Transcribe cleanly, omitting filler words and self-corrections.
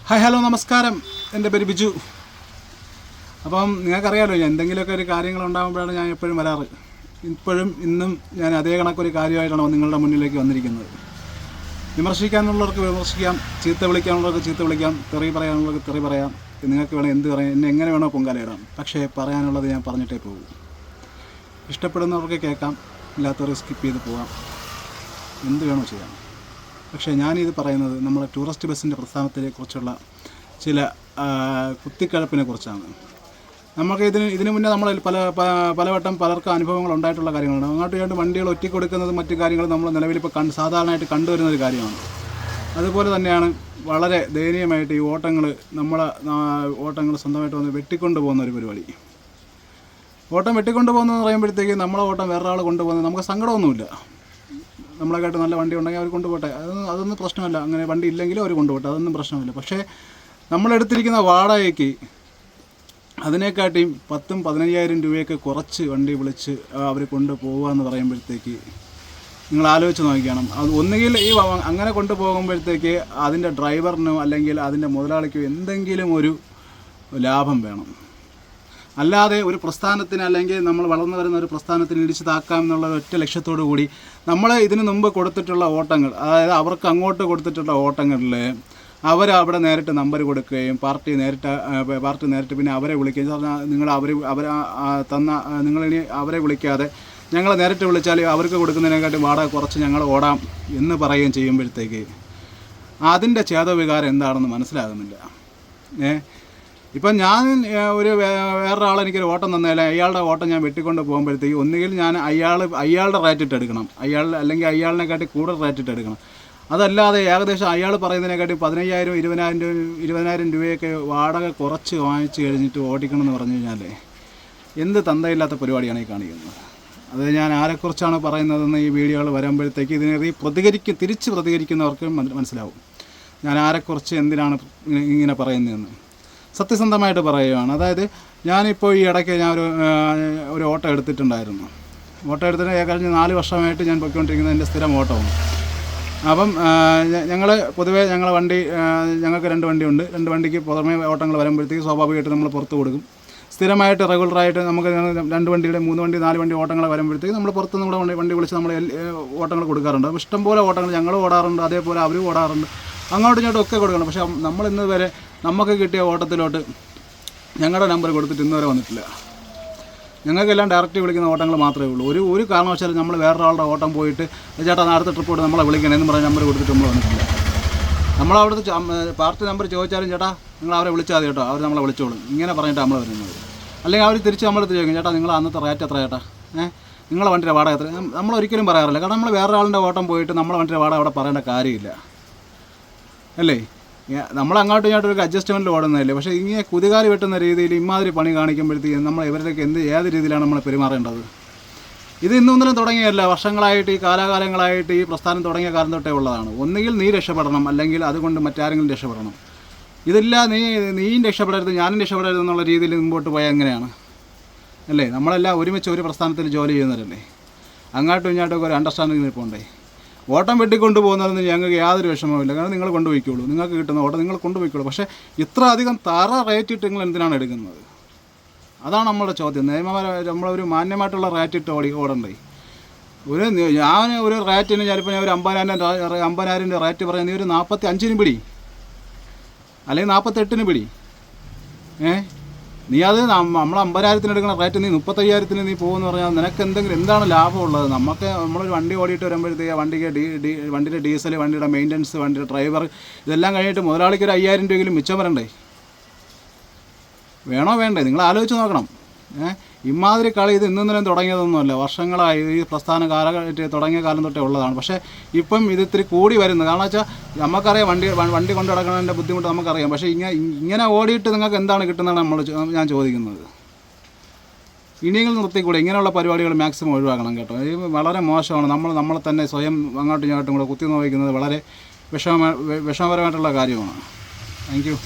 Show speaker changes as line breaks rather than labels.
Hi hello നമസ്കാരം, എൻ്റെ പേര് ബിജു. അപ്പം നിങ്ങൾക്കറിയാമല്ലോ, ഞാൻ എന്തെങ്കിലുമൊക്കെ ഒരു കാര്യങ്ങളുണ്ടാകുമ്പോഴാണ് ഞാൻ എപ്പോഴും വരാറ്. ഇന്നും ഞാൻ അതേ കണക്കൊരു കാര്യമായിട്ടാണ് നിങ്ങളുടെ മുന്നിലേക്ക് വന്നിരിക്കുന്നത്. വിമർശിക്കാനുള്ളവർക്ക് വിമർശിക്കാം, ചീത്ത വിളിക്കാനുള്ളവർക്ക് ചീത്ത വിളിക്കാം, തെറി പറയാനുള്ളവർക്ക് തെറി പറയാം, നിങ്ങൾക്ക് വേണം എന്ത് പറയാം, എന്നെ എങ്ങനെ വേണോ പൊങ്കാലയിടാം. പക്ഷേ പറയാനുള്ളത് ഞാൻ പറഞ്ഞിട്ടേ പോകും. ഇഷ്ടപ്പെടുന്നവർക്ക് കേൾക്കാം, ഇല്ലാത്തവർക്ക് സ്കിപ്പ് ചെയ്ത് പോകാം, എന്ത് വേണോ ചെയ്യാം. പക്ഷേ ഞാനിത് പറയുന്നത് നമ്മുടെ ടൂറിസ്റ്റ് ബസ്സിൻ്റെ പ്രസ്ഥാനത്തെക്കുറിച്ചുള്ള ചില കുത്തിക്കഴപ്പിനെ കുറിച്ചാണ്. നമുക്ക് ഇതിന് മുന്നേ നമ്മൾ പലവട്ടം പലർക്കും അനുഭവങ്ങൾ ഉണ്ടായിട്ടുള്ള കാര്യങ്ങളുണ്ട്. അങ്ങോട്ട് ഇങ്ങോട്ട് വണ്ടികൾ ഒറ്റിക്കൊടുക്കുന്നത് മറ്റു കാര്യങ്ങൾ നമ്മൾ നിലവിലിപ്പോൾ സാധാരണയായിട്ട് കണ്ടുവരുന്നൊരു കാര്യമാണ്. അതുപോലെ തന്നെയാണ് വളരെ ദയനീയമായിട്ട് ഈ ഓട്ടങ്ങൾ സ്വന്തമായിട്ട് വന്ന് വെട്ടിക്കൊണ്ട് പോകുന്ന ഒരു പരിപാടി. ഓട്ടം വെട്ടിക്കൊണ്ട് പോകുന്നതെന്ന് പറയുമ്പോഴത്തേക്ക് നമ്മളെ ഓട്ടം വേറൊരാൾ കൊണ്ടുപോകുന്നത് നമുക്ക് സങ്കടമൊന്നുമില്ല. നമ്മളെക്കാട്ട് നല്ല വണ്ടി ഉണ്ടെങ്കിൽ അവർ കൊണ്ടുപോട്ടെ, അതൊന്നും പ്രശ്നമല്ല. അങ്ങനെ വണ്ടി ഇല്ലെങ്കിലും അവർ കൊണ്ടുപോട്ടെ, അതൊന്നും പ്രശ്നമില്ല. പക്ഷേ നമ്മളെടുത്തിരിക്കുന്ന വാടകയ്ക്ക് അതിനെക്കാട്ടിയും 10,000-15,000 രൂപയൊക്കെ കുറച്ച് വണ്ടി വിളിച്ച് അവർ കൊണ്ടുപോകുക എന്ന് പറയുമ്പോഴത്തേക്ക് നിങ്ങൾ ആലോചിച്ച് നോക്കിക്കണം. അത് ഒന്നുകിൽ ഈ അങ്ങനെ കൊണ്ടുപോകുമ്പോഴത്തേക്ക് അതിൻ്റെ ഡ്രൈവറിനോ അല്ലെങ്കിൽ അതിൻ്റെ മുതലാളിക്കോ എന്തെങ്കിലും ഒരു ലാഭം വേണം. അല്ലാതെ ഒരു പ്രസ്ഥാനത്തിന് അല്ലെങ്കിൽ നമ്മൾ വളർന്നു വരുന്ന ഒരു പ്രസ്ഥാനത്തിന് ഇടിച്ചു താക്കാം എന്നുള്ള ഒറ്റ ലക്ഷ്യത്തോടു കൂടി നമ്മൾ ഇതിനു മുമ്പ് കൊടുത്തിട്ടുള്ള ഓട്ടങ്ങൾ, അതായത് അവർക്ക് അങ്ങോട്ട് കൊടുത്തിട്ടുള്ള ഓട്ടങ്ങളിൽ അവരവിടെ നേരിട്ട് നമ്പർ കൊടുക്കുകയും പാർട്ടി നേരിട്ട് പിന്നെ അവരെ വിളിക്കുകയും, നിങ്ങൾ നിങ്ങളിനി അവരെ വിളിക്കാതെ ഞങ്ങൾ നേരിട്ട് വിളിച്ചാൽ അവർക്ക് കൊടുക്കുന്നതിനെക്കാട്ടി വാടക കുറച്ച് ഞങ്ങൾ ഓടാം എന്ന് പറയുകയും ചെയ്യുമ്പോഴത്തേക്ക് അതിൻ്റെ ചേതവികാരം എന്താണെന്ന് മനസ്സിലാകുന്നില്ല. ഇപ്പം ഞാൻ വേറൊരാൾ എനിക്കൊരു ഓട്ടം തന്നേല, അയാളുടെ ഓട്ടം ഞാൻ വെട്ടിക്കൊണ്ട് പോകുമ്പോഴത്തേക്ക് ഒന്നുകിൽ ഞാൻ അയാളുടെ റേറ്റിട്ട് എടുക്കണം, അല്ലെങ്കിൽ അയാളിനെക്കാട്ടി കൂടുതൽ റേറ്റിട്ട് എടുക്കണം. അതല്ലാതെ ഏകദേശം അയാൾ പറയുന്നതിനെക്കാട്ടി 15,000-20,000 രൂപയൊക്കെ വാടക കുറച്ച് വാങ്ങിച്ച് കഴിഞ്ഞിട്ട് ഓടിക്കണം എന്ന് പറഞ്ഞു കഴിഞ്ഞാൽ എന്ത് തന്തയില്ലാത്ത പരിപാടിയാണ് ഈ കാണിക്കുന്നത്. അത് ഞാൻ ആരെക്കുറിച്ചാണ് പറയുന്നതെന്ന് ഈ വീഡിയോകൾ വരുമ്പോഴത്തേക്ക് തിരിച്ച് പ്രതികരിക്കുന്നവർക്ക് മനസ്സിലാവും ഞാൻ ആരെക്കുറിച്ച് എന്തിനാണ് ഇങ്ങനെ പറയുന്നതെന്ന്. സത്യസന്ധമായിട്ട് പറയുകയാണ്. അതായത് ഞാനിപ്പോൾ ഈ ഇടയ്ക്ക് ഞാൻ ഒരു ഓട്ടോ എടുത്തിട്ടുണ്ടായിരുന്നു. ഓട്ടോ എടുത്തിട്ട് കഴിഞ്ഞ 4 വർഷമായിട്ട് ഞാൻ പൊയ്ക്കൊണ്ടിരിക്കുന്നത് എൻ്റെ സ്ഥിരം ഓട്ടമാണ്. അപ്പം പൊതുവേ ഞങ്ങൾക്ക് 2 വണ്ടിയുണ്ട്. 2 വണ്ടിക്ക് പുറമേ ഓട്ടങ്ങൾ വരുമ്പോഴത്തേക്ക് സ്വാഭാവികമായിട്ട് നമ്മൾ പുറത്ത് കൊടുക്കും. സ്ഥിരമായിട്ട് റെഗുലറായിട്ട് നമുക്ക് 2 വണ്ടിയുടെ 3 വണ്ടി 4 വണ്ടി ഓട്ടങ്ങൾ വരുമ്പോഴത്തേക്ക് നമ്മൾ പുറത്ത് നമ്മുടെ വണ്ടി വിളിച്ച് നമ്മൾ ഓട്ടങ്ങൾ കൊടുക്കാറുണ്ട്. അപ്പോൾ ഇഷ്ടംപോലെ ഓട്ടങ്ങൾ ഞങ്ങൾ ഓടാറുണ്ട്, അതേപോലെ അവരും ഓടാറുണ്ട്, അങ്ങോട്ടും ഇങ്ങോട്ടും ഒക്കെ കൊടുക്കണം. പക്ഷേ നമ്മൾ ഇന്ന് വരെ നമുക്ക് കിട്ടിയ ഓട്ടത്തിലോട്ട് ഞങ്ങളുടെ നമ്പർ കൊടുത്തിട്ട് ഇന്ന് വരെ വന്നിട്ടില്ല. ഞങ്ങൾക്കെല്ലാം ഡയറക്റ്റ് വിളിക്കുന്ന ഓട്ടങ്ങൾ മാത്രമേ ഉള്ളൂ. ഒരു കാരണവശാലും നമ്മൾ വേറൊരാളുടെ ഓട്ടം പോയിട്ട് ചേട്ടാ അടുത്ത ട്രിപ്പോട്ട് നമ്മളെ വിളിക്കണം എന്ന് പറഞ്ഞ് നമ്പർ കൊടുത്തിട്ട് നമ്മൾ വന്നിട്ടില്ല. നമ്മളവിടുത്തെ പാർട്ടി നമ്പർ ചോദിച്ചാലും ചേട്ടാ നിങ്ങൾ അവരെ വിളിച്ചാൽ മതി കേട്ടോ, അവർ നമ്മളെ വിളിച്ചോളും, ഇങ്ങനെ പറഞ്ഞിട്ട് നമ്മൾ വരുന്നത്. അല്ലെങ്കിൽ അവർ തിരിച്ച് നമ്മളെടുത്ത് ചോദിക്കും, ചേട്ടാ നിങ്ങൾ അന്നത്തെ റേറ്റ് എത്ര ചേട്ടാ, നിങ്ങളെ വണ്ടിയുടെ വാടക എത്ര. നമ്മളൊരിക്കലും പറയാറില്ല. കാരണം നമ്മൾ വേറൊരാളുടെ ഓട്ടം പോയിട്ട് നമ്മളെ വണ്ടിയുടെ വാടക അവിടെ പറയേണ്ട കാര്യമില്ല അല്ലേ. നമ്മൾ അങ്ങോട്ടും ഇങ്ങോട്ടും ഒരു അഡ്ജസ്റ്റ്മെൻറ്റിൽ ഓടുന്നതല്ലേ. പക്ഷേ ഇങ്ങനെ കുതികാലി വെട്ടുന്ന രീതിയിൽ ഇമാതിരി പണി കാണിക്കുമ്പോഴത്തേക്കും നമ്മൾ ഇവരിലേക്ക് ഏത് രീതിയിലാണ് നമ്മൾ പെരുമാറേണ്ടത്? ഇത് ഇന്നൊന്നിലും തുടങ്ങിയല്ല, വർഷങ്ങളായിട്ട് ഈ കാലാകാലങ്ങളായിട്ട് ഈ പ്രസ്ഥാനം തുടങ്ങിയ കാലം തൊട്ടേ ഉള്ളതാണ്. ഒന്നുകിൽ നീ രക്ഷപ്പെടണം, അല്ലെങ്കിൽ അതുകൊണ്ട് മറ്റാരെങ്കിലും രക്ഷപ്പെടണം. ഇതില്ല നീയും രക്ഷപ്പെടരുത് ഞാനും രക്ഷപ്പെടരുത് എന്നുള്ള രീതിയിൽ മുമ്പോട്ട് പോയാൽ എങ്ങനെയാണ് അല്ലേ? നമ്മളെല്ലാം ഒരുമിച്ച് ഒരു പ്രസ്ഥാനത്തിൽ ജോലി ചെയ്യുന്നവരല്ലേ. അങ്ങോട്ടും ഇങ്ങോട്ടൊക്കെ ഒരു അണ്ടർസ്റ്റാൻഡിങ് നിൽപ്പുണ്ടേ. ഓട്ടം വെട്ടിക്കൊണ്ട് പോകുന്നതെന്ന് ഞങ്ങൾക്ക് യാതൊരു വിഷമവുമില്ല. കാരണം നിങ്ങൾ കൊണ്ടുപോയിക്കോളൂ, നിങ്ങൾക്ക് കിട്ടുന്ന ഓട്ടം നിങ്ങൾ കൊണ്ടുപോയിക്കോളൂ. പക്ഷേ ഇത്ര അധികം റേറ്റിട്ട് നിങ്ങൾ എന്തിനാണ് എടുക്കുന്നത്? അതാണ് നമ്മുടെ ചോദ്യം. നമ്മളൊരു മാന്യമായിട്ടുള്ള റേറ്റിട്ട് ഓടണ്ടേ. ഞാൻ ഒരു റേറ്റിന് ചിലപ്പോൾ ഞാൻ ഒരു 50,000 റേറ്റ് പറയാം, നീ ഒരു 45-ന് പിടി, അല്ലെങ്കിൽ 48-ന് പിടി. നീ അത് നമ്മൾ 50,000-ന് എടുക്കുന്ന റേറ്റ് നീ 35,000-ന് നീ പോകുമെന്ന് പറഞ്ഞാൽ നിനക്ക് എന്താണ് ലാഭമുള്ളത്? നമ്മളൊരു വണ്ടി ഓടിയിട്ട് വരുമ്പോഴത്തേക്ക് വണ്ടിയുടെ ഡീസൽ, വണ്ടിയുടെ മെയിൻ്റനൻസ്, വണ്ടിയുടെ ഡ്രൈവർ, ഇതെല്ലാം കഴിഞ്ഞിട്ട് മുതലാളിക്ക് ഒരു 5,000 രൂപയെങ്കിലും മിച്ചം വരണ്ടേ? വേണോ വേണ്ടേ? നിങ്ങൾ ആലോചിച്ച് നോക്കണം. ഇമാതിരി കളി ഇത് ഇന്നൊന്നിനും തുടങ്ങിയതൊന്നുമല്ല, വർഷങ്ങളായി ഈ പ്രസ്ഥാന തുടങ്ങിയ കാലം തൊട്ടേ ഉള്ളതാണ്. പക്ഷേ ഇപ്പം ഇത് ഇത്തിരി കൂടി വരുന്നത് കാരണം വെച്ചാൽ നമുക്കറിയാം വണ്ടി കൊണ്ടു നടക്കുന്നതിൻ്റെ ബുദ്ധിമുട്ട് നമുക്കറിയാം. പക്ഷേ ഇങ്ങനെ ഓടിയിട്ട് നിങ്ങൾക്ക് എന്താണ് കിട്ടുന്നതാണ് ഞാൻ ചോദിക്കുന്നത്. ഇനിയെങ്കിലും നിർത്തിക്കൂടെ? ഇങ്ങനെയുള്ള പരിപാടികൾ മാക്സിമം ഒഴിവാക്കണം കേട്ടോ. ഇത് വളരെ മോശമാണ്. നമ്മളെ തന്നെ സ്വയം അങ്ങോട്ടും ഇങ്ങോട്ടും കൂടെ കുത്തി നോക്കുന്നത് വളരെ വിഷമപരമായിട്ടുള്ള കാര്യമാണ്. Thank you.